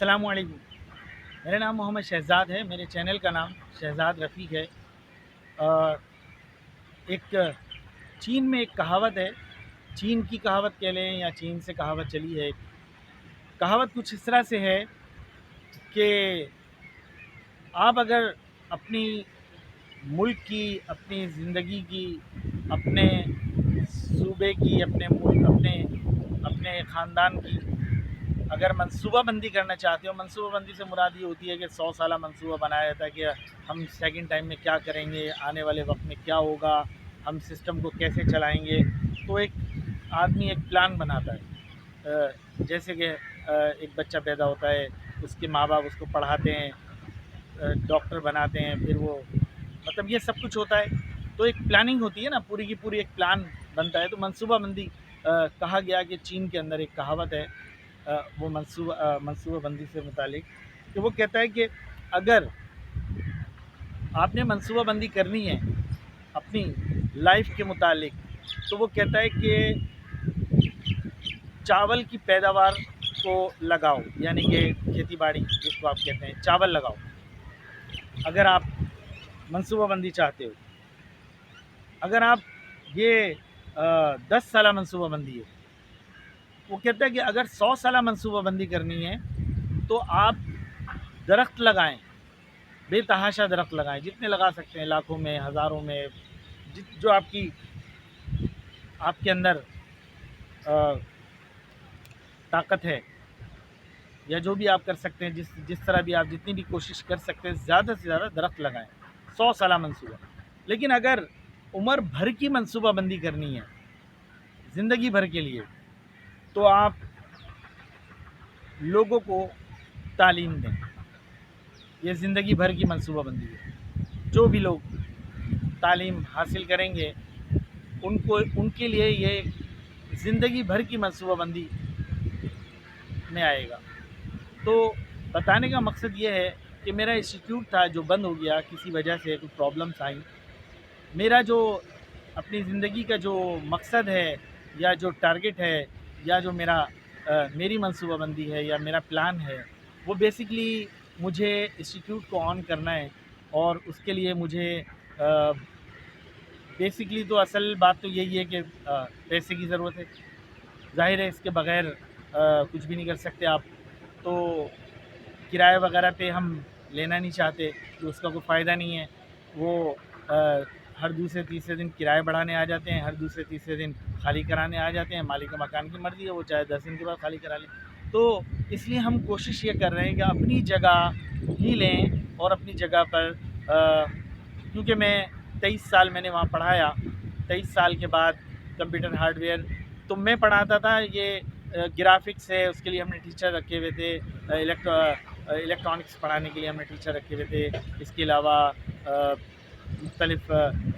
السلام علیکم۔ میرا نام محمد شہزاد ہے، میرے چینل کا نام شہزاد رفیق ہے۔ اور ایک چین میں ایک کہاوت ہے، چین کی کہاوت کہہ لیں یا چین سے کہاوت چلی ہے۔ کہاوت کچھ اس طرح سے ہے کہ آپ اگر اپنی ملک کی، اپنی زندگی کی، اپنے صوبے کی، اپنے ملک، اپنے خاندان کی اگر منصوبہ بندی کرنا چاہتے ہو، منصوبہ بندی سے مراد یہ ہوتی ہے کہ 100 سالہ منصوبہ بنایا جاتا ہے کہ ہم سیکنڈ ٹائم میں کیا کریں گے، آنے والے وقت میں کیا ہوگا، ہم سسٹم کو کیسے چلائیں گے۔ تو ایک آدمی ایک پلان بناتا ہے، جیسے کہ ایک بچہ پیدا ہوتا ہے، اس کے ماں باپ اس کو پڑھاتے ہیں، ڈاکٹر بناتے ہیں، پھر وہ مطلب یہ سب کچھ ہوتا ہے۔ تو ایک پلاننگ ہوتی ہے نا، پوری کی پوری ایک پلان بنتا ہے۔ تو منصوبہ بندی کہا گیا کہ چین کے اندر ایک کہاوت ہے، وہ منصوبہ بندی سے متعلق، کہ وہ کہتا ہے کہ اگر آپ نے منصوبہ بندی کرنی ہے اپنی لائف کے متعلق، تو وہ کہتا ہے کہ چاول کی پیداوار کو لگاؤ، یعنی کہ کھیتی باڑی جس کو آپ کہتے ہیں، چاول لگاؤ اگر آپ منصوبہ بندی چاہتے ہو۔ اگر آپ یہ 10 سالہ منصوبہ بندی ہے، وہ کہتا ہے کہ اگر 100 سالہ منصوبہ بندی کرنی ہے تو آپ درخت لگائیں، بے تحاشا درخت لگائیں، جتنے لگا سکتے ہیں، لاکھوں میں، ہزاروں میں، جو آپ کے اندر طاقت ہے، یا جو بھی آپ کر سکتے ہیں، جس طرح بھی آپ جتنی بھی کوشش کر سکتے ہیں، زیادہ سے زیادہ درخت لگائیں۔ 100 سالہ منصوبہ۔ لیکن اگر عمر بھر کی منصوبہ بندی کرنی ہے، زندگی بھر کے لیے، تو آپ لوگوں کو تعلیم دیں۔ یہ زندگی بھر کی منصوبہ بندی ہے۔ جو بھی لوگ تعلیم حاصل کریں گے، ان کے لیے یہ زندگی بھر کی منصوبہ بندی میں آئے گا۔ تو بتانے کا مقصد یہ ہے کہ میرا انسٹیٹیوٹ تھا جو بند ہو گیا، کسی وجہ سے کچھ پرابلمس آئیں۔ میرا جو اپنی زندگی کا جو مقصد ہے، یا جو ٹارگٹ ہے، یا جو میری منصوبہ بندی ہے، یا میرا پلان ہے، وہ بیسکلی مجھے انسٹیٹیوٹ کو آن کرنا ہے۔ اور اس کے لیے مجھے بیسکلی تو اصل بات تو یہی ہے کہ پیسے کی ضرورت ہے۔ ظاہر ہے اس کے بغیر کچھ بھی نہیں کر سکتے آپ۔ تو کرایہ وغیرہ پہ ہم لینا نہیں چاہتے کہ اس کا کوئی فائدہ نہیں ہے۔ وہ ہر دوسرے تیسرے دن کرایہ بڑھانے آ جاتے ہیں، ہر دوسرے تیسرے دن خالی کرانے آ جاتے ہیں۔ مالک مکان کی مرضی ہے، وہ چاہے 10 دن کے بعد خالی کرا لیں۔ تو اس لیے ہم کوشش یہ کر رہے ہیں کہ اپنی جگہ ہی لیں، اور اپنی جگہ پر کیونکہ میں 23 سال میں نے وہاں پڑھایا۔ 23 سال کے بعد کمپیوٹر ہارڈ ویئر تو میں پڑھاتا تھا، یہ گرافکس ہے، اس کے لیے ہم نے ٹیچر رکھے ہوئے تھے، الیکٹرانکس پڑھانے کے لیے ہم نے ٹیچر رکھے ہوئے تھے۔ اس کے علاوہ مختلف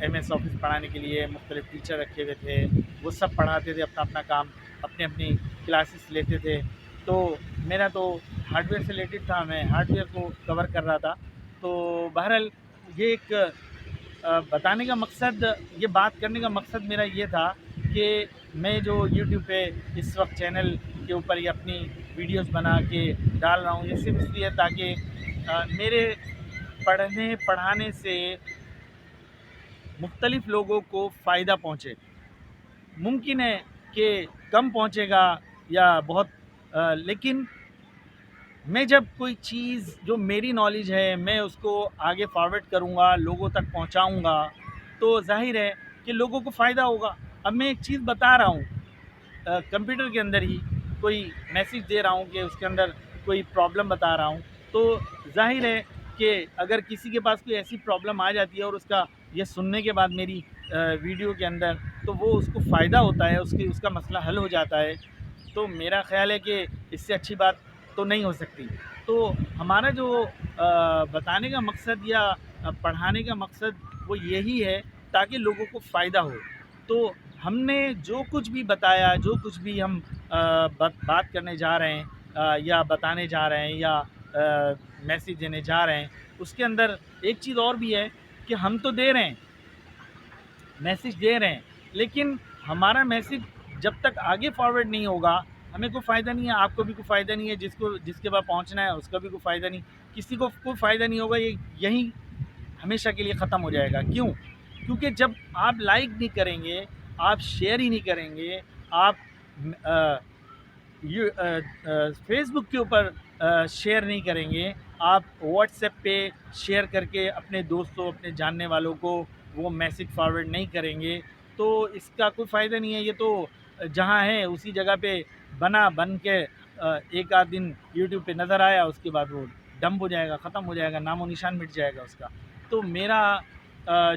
MS آفس پڑھانے کے لیے مختلف ٹیچر رکھے ہوئے تھے، وہ سب پڑھاتے تھے، اپنا کام، اپنی کلاسز لیتے تھے۔ تو میرا تو ہارڈ ویئر سے ریلیٹڈ تھا، میں ہارڈ ویئر کو کور کر رہا تھا۔ تو بہرحال یہ ایک بتانے کا مقصد، یہ بات کرنے کا مقصد میرا یہ تھا کہ میں جو یوٹیوب پہ اس وقت چینل کے اوپر یہ اپنی ویڈیوز بنا کے ڈال رہا ہوں، یہ صرف اس لیے تاکہ میرے پڑھانے سے مختلف لوگوں کو فائدہ پہنچے۔ ممکن ہے کہ کم پہنچے گا یا بہت، لیکن میں جب کوئی چیز جو میری نالج ہے میں اس کو آگے فارورڈ کروں گا، لوگوں تک پہنچاؤں گا، تو ظاہر ہے کہ لوگوں کو فائدہ ہوگا۔ اب میں ایک چیز بتا رہا ہوں، کمپیوٹر کے اندر ہی کوئی میسیج دے رہا ہوں کہ اس کے اندر کوئی پرابلم بتا رہا ہوں، تو ظاہر ہے کہ اگر کسی کے پاس کوئی ایسی پرابلم آ جاتی ہے اور اس کا یہ سننے کے بعد میری ویڈیو کے اندر، تو وہ اس کو فائدہ ہوتا ہے، اس کا مسئلہ حل ہو جاتا ہے۔ تو میرا خیال ہے کہ اس سے اچھی بات تو نہیں ہو سکتی۔ تو ہمارا جو بتانے کا مقصد یا پڑھانے کا مقصد وہ یہی ہے تاکہ لوگوں کو فائدہ ہو۔ تو ہم نے جو کچھ بھی بتایا، جو کچھ بھی ہم بات کرنے جا رہے ہیں، یا بتانے جا رہے ہیں، یا میسیج دینے جا رہے ہیں، اس کے اندر ایک چیز اور بھی ہے کہ ہم تو دے رہے ہیں، میسیج دے رہے ہیں، لیکن ہمارا میسیج جب تک آگے فارورڈ نہیں ہوگا، ہمیں کوئی فائدہ نہیں ہے، آپ کو بھی کوئی فائدہ نہیں ہے، جس کے پاس پہنچنا ہے اس کا بھی کوئی فائدہ نہیں، کسی کو کوئی فائدہ نہیں ہوگا، یہ یہیں ہمیشہ کے لیے ختم ہو جائے گا. کیوں؟ کیونکہ جب آپ لائک نہیں کریں گے، آپ شیئر ہی نہیں کریں گے، آپ فیس بک کے اوپر شیئر نہیں کریں گے، آپ واٹس ایپ پہ شیئر کر کے اپنے دوستوں، اپنے جاننے والوں کو وہ میسج فارورڈ نہیں کریں گے، تو اس کا کوئی فائدہ نہیں ہے. یہ تو جہاں ہے اسی جگہ پہ بن کے ایک آدھ دن یوٹیوب پہ نظر آیا، اس کے بعد وہ ڈمپ ہو جائے گا، ختم ہو جائے گا، نام و نشان مٹ جائے گا اس کا. تو میرا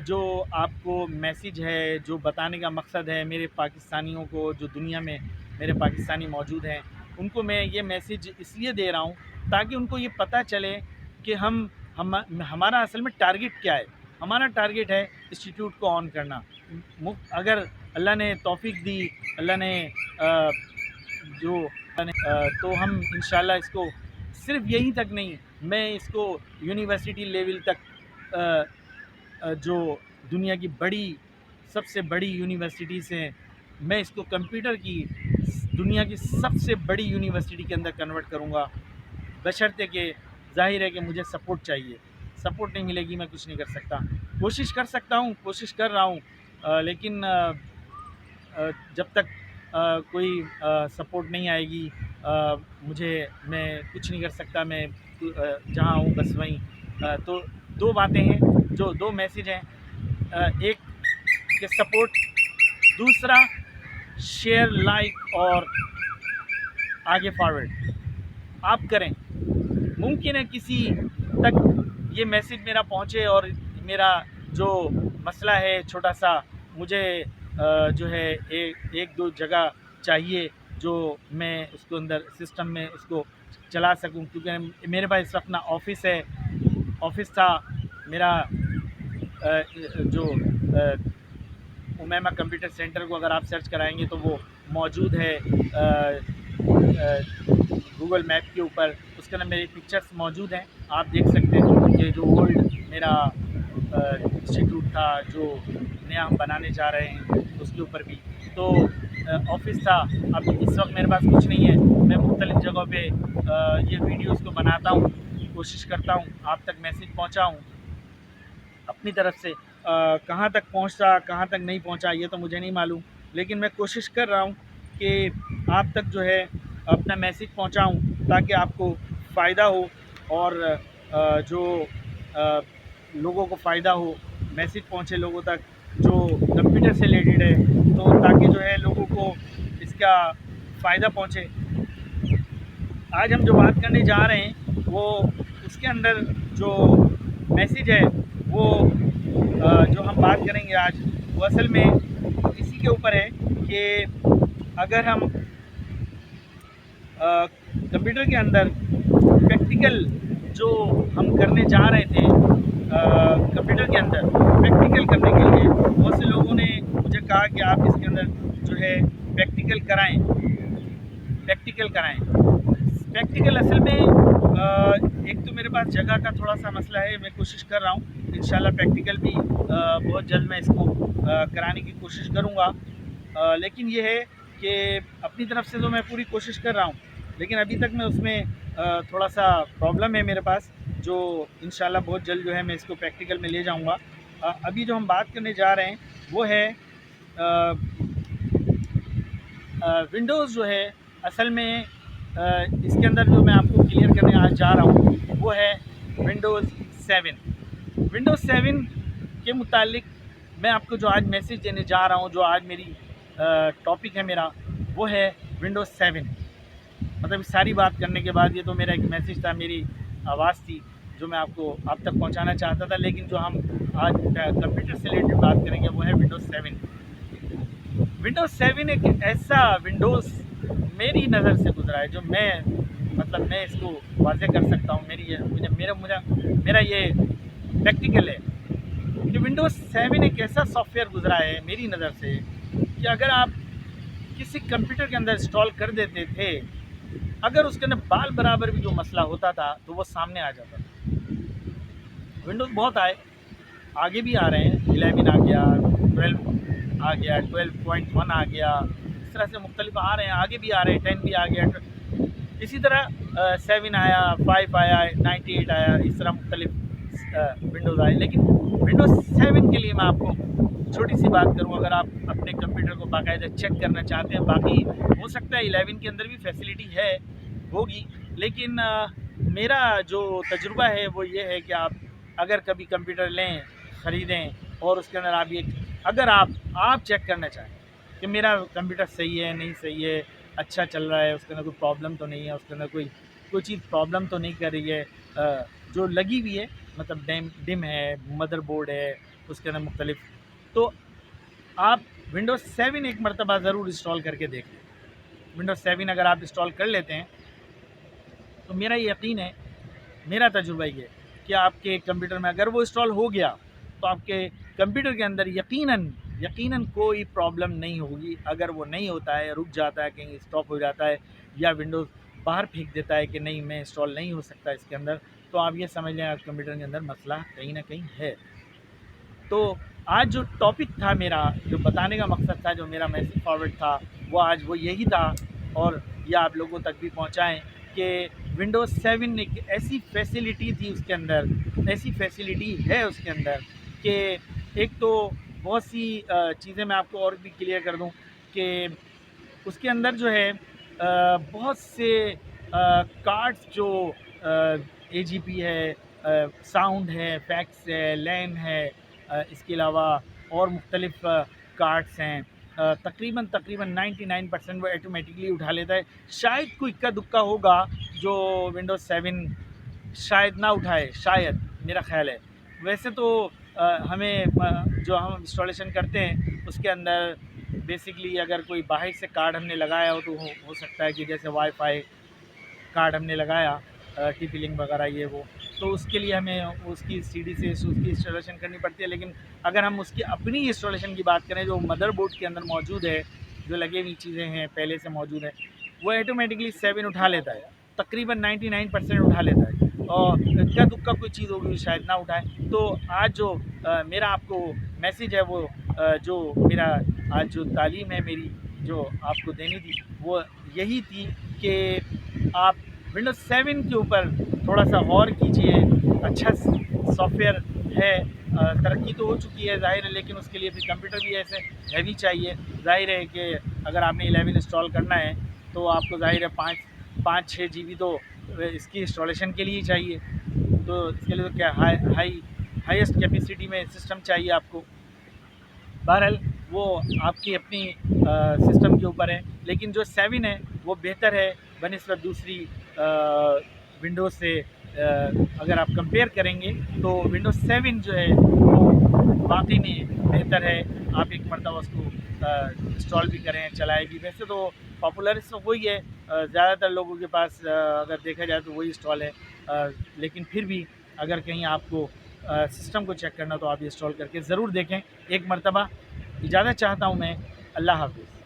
جو آپ کو میسیج ہے، جو بتانے کا مقصد ہے میرے پاکستانیوں کو، جو دنیا میں میرے پاکستانی موجود ہیں، ان کو میں یہ میسیج اس لیے دے رہا ہوں تاکہ ان کو یہ پتہ چلے کہ ہمارا اصل میں ٹارگٹ کیا ہے. ہمارا ٹارگٹ ہے انسٹیٹیوٹ کو آن کرنا. اگر اللہ نے توفیق دی، اللہ نے تو ہم انشاءاللہ اس کو صرف یہیں تک نہیں، میں اس کو یونیورسٹی لیول تک، جو دنیا کی سب سے بڑی یونیورسٹیز ہیں، میں اس کو کمپیوٹر کی دنیا کی سب سے بڑی یونیورسٹی کے اندر کنورٹ کروں گا، بشرطے کہ ظاہر ہے کہ مجھے سپورٹ چاہیے. سپورٹ نہیں ملے گی میں کچھ نہیں کر سکتا. کوشش کر سکتا ہوں، کوشش کر رہا ہوں، لیکن جب تک کوئی سپورٹ نہیں آئے گی میں کچھ نہیں کر سکتا. میں جہاں ہوں بس وہیں. تو دو باتیں ہیں، جو دو میسیج ہیں، ایک کہ سپورٹ، دوسرا شیئر، لائک اور آگے فارورڈ آپ کریں. ممکن ہے کسی تک یہ میسیج میرا پہنچے اور میرا جو مسئلہ ہے چھوٹا سا، مجھے جو ہے ایک دو جگہ چاہیے جو میں اس کو اندر سسٹم میں اس کو چلا سکوں، کیونکہ میرے پاس اس وقت نہ آفس تھا میرا. جو امیمہ کمپیوٹر سینٹر کو اگر آپ سرچ کرائیں گے تو وہ موجود ہے گوگل میپ کے اوپر، اس کے اندر میری پکچرز موجود ہیں، آپ دیکھ سکتے ہیں. یہ جو اولڈ میرا انسٹیٹیوٹ تھا، جو نیا ہم بنانے جا رہے ہیں، اس کے اوپر بھی تو آفس تھا. اب اس وقت میرے پاس کچھ نہیں ہے، میں مختلف جگہوں پہ یہ ویڈیوز کو بناتا ہوں، کوشش کرتا ہوں آپ تک میسیج پہنچاؤں. اپنی طرف سے کہاں تک پہنچا، کہاں تک نہیں پہنچا یہ تو مجھے نہیں معلوم، لیکن میں کوشش کر رہا ہوں کہ آپ تک جو ہے اپنا میسیج پہنچاؤں تاکہ آپ کو فائدہ ہو، اور جو لوگوں کو فائدہ ہو، میسیج پہنچے لوگوں تک جو کمپیوٹر سے ریلیٹڈ ہے، تو تاکہ جو ہے لوگوں کو اس کا فائدہ پہنچے. آج ہم جو بات کرنے جا رہے ہیں وہ اس کے اندر جو میسیج ہے، وہ جو ہم بات کریں گے آج، وہ اصل میں اسی کے اوپر ہے کہ اگر ہم کمپیوٹر کے اندر پریکٹیکل جو ہم کرنے جا رہے تھے، کمپیوٹر کے اندر پریکٹیکل کرنے کے لیے بہت سے لوگوں نے مجھے کہا کہ آپ اس کے اندر جو ہے پریکٹیکل کرائیں. پریکٹیکل اصل میں ایک تو میرے پاس جگہ کا تھوڑا سا مسئلہ ہے، میں کوشش کر رہا ہوں انشاءاللہ پریکٹیکل بھی بہت جلد میں اس کو کرانے کی کوشش کروں گا. لیکن یہ ہے کہ اپنی طرف سے تو میں پوری کوشش کر رہا ہوں، لیکن ابھی تک میں اس میں تھوڑا سا پرابلم ہے میرے پاس، جو انشاءاللہ بہت جلد جو ہے میں اس کو پریکٹیکل میں لے جاؤں گا. ابھی جو ہم بات کرنے جا رہے ہیں وہ ہے ونڈوز جو ہے اصل میں اس کے اندر جو میں آپ کو کلیئر کرنے آج جا رہا ہوں وہ ہے ونڈوز 7. ونڈوز 7 کے متعلق میں آپ کو جو آج میسیج دینے جا رہا ہوں، جو آج میری ٹاپک ہے میرا، وہ ہے ونڈوز 7. مطلب ساری بات کرنے کے بعد یہ تو میرا ایک میسیج تھا، میری آواز تھی جو میں آپ تک پہنچانا چاہتا تھا، لیکن جو ہم آج کمپیوٹر سے ریلیٹڈ بات کریں گے وہ ہے ونڈوز 7. ونڈوز 7 ایک ایسا ونڈوز میری نظر سے گزرا ہے جو میں اس کو واضح کر سکتا ہوں. میرا یہ پریکٹیکل ہے کہ ونڈوز 7 ایک ایسا سافٹ ویئر گزرا ہے میری نظر سے کہ اگر آپ کسی کمپیوٹر کے اندر انسٹال کر دیتے تھے، اگر اس کے اندر بال برابر بھی جو مسئلہ ہوتا تھا تو وہ سامنے آ جاتا تھا. ونڈوز بہت آگے بھی آ رہے ہیں، 11 آ گیا، 12 آ گیا، 12.1 آ گیا، اس طرح سے مختلف آ رہے ہیں، آگے بھی آ رہے ہیں، 10 بھی آ گیا، اسی طرح 7 آیا، 5 آیا، 98 آیا، اس طرح مختلف ونڈوز آئے. لیکن ونڈوز 7 کے لیے میں آپ کو چھوٹی سی بات کروں، اگر آپ اپنے کمپیوٹر کو باقاعدہ چیک کرنا چاہتے ہیں، باقی ہو سکتا ہے 11 کے اندر بھی فیسلٹی ہوگی، لیکن میرا جو تجربہ ہے وہ یہ ہے کہ آپ اگر کبھی کمپیوٹر لیں، خریدیں، اور اس کے اندر اگر آپ چیک کرنا چاہیں کہ میرا کمپیوٹر صحیح ہے نہیں صحیح ہے، اچھا چل رہا ہے، اس کے اندر کوئی پرابلم تو نہیں ہے، اس کے اندر کوئی چیز پرابلم تو نہیں کر رہی ہے جو لگی ہوئی ہے، مطلب ڈم ہے، مدر بورڈ ہے اس کے اندر مختلف، تو آپ ونڈوز 7 ایک مرتبہ ضرور انسٹال کر کے دیکھ لیں. ونڈوز 7 اگر آپ انسٹال کر لیتے ہیں تو میرا یقین ہے، میرا تجربہ یہ ہے کہ آپ کے کمپیوٹر میں اگر وہ انسٹال ہو گیا تو آپ کے کمپیوٹر کے اندر یقیناً کوئی پرابلم نہیں ہوگی. اگر وہ نہیں ہوتا ہے، رک جاتا ہے، کہیں اسٹاپ ہو جاتا ہے، یا ونڈوز باہر پھینک دیتا ہے کہ نہیں میں انسٹال نہیں ہو سکتا اس کے اندر، تو آپ یہ سمجھ لیں آپ کمپیوٹر کے اندر مسئلہ کہیں نہ کہیں ہے. تو آج جو ٹاپک تھا میرا، جو بتانے کا مقصد تھا، جو میرا میسیج فارورڈ تھا، وہ یہی تھا، اور یہ آپ لوگوں تک بھی پہنچائیں کہ ونڈوز 7 ایک ایسی فیسیلٹی تھی اس کے اندر، ایسی فیسیلٹی ہے اس کے اندر کہ ایک تو بہت سی چیزیں میں آپ کو اور بھی کلیئر کر دوں کہ اس کے اندر جو ہے بہت سے کارڈز جو اے جی پی ہے، ساؤنڈ ہے، فیکس ہے، لین ہے، اس کے علاوہ اور مختلف کارڈز ہیں، تقریباً 99% وہ ایٹومیٹکلی اٹھا لیتا ہے. شاید کوئی اکا دکا ہوگا جو ونڈوز 7 شاید نہ اٹھائے، شاید، میرا خیال ہے. ویسے تو ہمیں جو ہم انسٹالیشن کرتے ہیں اس کے اندر بیسکلی اگر کوئی باہر سے کارڈ ہم نے لگایا ہو تو ہو سکتا ہے کہ جیسے وائی فائی کارڈ ہم نے لگایا، ٹی پی لنک وغیرہ یہ وہ، تو اس کے لیے ہمیں اس کی سی ڈی سے اس کی انسٹالیشن کرنی پڑتی ہے. لیکن اگر ہم اس کی اپنی انسٹالیشن کی بات کریں جو مدر بورڈ کے اندر موجود ہے، جو لگے ہوئی چیزیں ہیں پہلے سے موجود ہیں، وہ ایٹومیٹکلی 7 اٹھا لیتا ہے، تقریباً 99% اٹھا لیتا ہے، اور اکا دکا کوئی چیز ہوگی شاید نہ اٹھائے. تو آج جو میرا آپ کو میسیج ہے، وہ جو میرا آج جو تعلیم ہے میری جو آپ کو دینی تھی، وہ یہی تھی کہ آپ ونڈوز 7 کے اوپر تھوڑا سا غور کیجئے. اچھا سافٹ ویئر ہے، ترقی تو ہو چکی ہے ظاہر ہے، لیکن اس کے لیے پھر کمپیوٹر بھی ایسے ہیوی چاہیے. ظاہر ہے کہ اگر آپ نے 11 انسٹال کرنا ہے تو آپ کو ظاہر ہے 5-6 جی بی تو اس کی انسٹالیشن کے لیے چاہیے. تو اس کے لیے تو کیا ہائیسٹ کیپیسٹی میں سسٹم چاہیے آپ کو. بہرحال وہ آپ کی اپنی سسٹم کے اوپر ہے، لیکن جو 7 ہے وہ بہتر ہے بنسبت دوسری ونڈوز سے. اگر آپ کمپیئر کریں گے تو ونڈوز 7 جو ہے وہ واقعی میں بہتر ہے. آپ ایک مرتبہ اس کو انسٹال بھی کریں، چلائے بھی. ویسے تو پاپولر تو وہی ہے، زیادہ تر لوگوں کے پاس اگر دیکھا جائے تو وہی انسٹال ہے، لیکن پھر بھی اگر کہیں آپ کو سسٹم کو چیک کرنا تو آپ انسٹال کر کے ضرور دیکھیں ایک مرتبہ. اجازت چاہتا ہوں میں. اللہ حافظ.